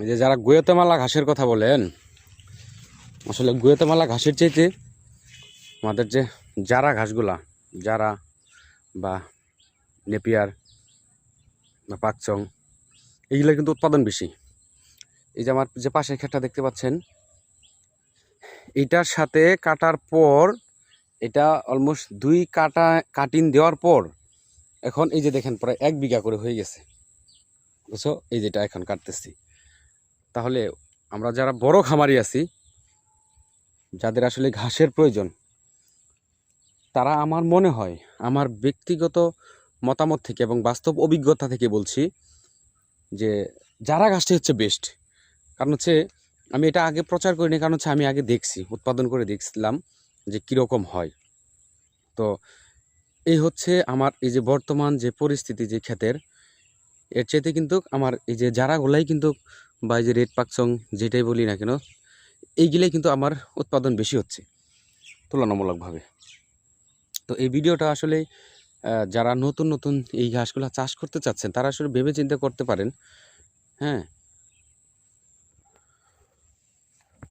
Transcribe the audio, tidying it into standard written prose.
এই যে যারা গুয়েতেমালা ঘাসের কথা বলেন, আসলে গুয়েতেমালা ঘাসের চাইতে আমাদের যে জারা ঘাসগুলা, জারা বা নেপিয়ার বা পাকচং, এইগুলোর কিন্তু উৎপাদন বেশি। এই যে আমার যে পাশের ক্ষেতটা দেখতে পাচ্ছেন, এইটার সাথে কাটার পর এটা অলমোস্ট 2 কাটিং দেওয়ার পর এখন এই যে দেখেন প্রায় 1 বিঘা করে হয়ে গেছে, বুঝছো? এই যেটা এখন কাটতেছি। তাহলে আমরা যারা বড় খামারি আছি, যাদের আসলে ঘাসের প্রয়োজন, তারা আমার মনে হয়, আমার ব্যক্তিগত মতামত থেকে এবং বাস্তব অভিজ্ঞতা থেকে বলছি যে জারা ঘাসটি হচ্ছে বেস্ট। কারণ হচ্ছে আমি এটা আগে প্রচার করিনি, কারণ হচ্ছে আমি আগে দেখছি, উৎপাদন করে দেখছিলাম যে কীরকম হয়। তো এই হচ্ছে আমার এই যে বর্তমান যে পরিস্থিতি যে ক্ষেতের, এর চাইতে কিন্তু আমার এই যে জারাগুলাই কিন্তু বা এই যে রেড পাকচং যেটাই বলি না কেন, এইগুলাই কিন্তু আমার উৎপাদন বেশি হচ্ছে তুলনামূলকভাবে। তো এই ভিডিওটা আসলে যারা নতুন নতুন এই ঘাসগুলো চাষ করতে চাচ্ছেন, তারা আসলে ভেবে চিন্তা করতে পারেন। হ্যাঁ,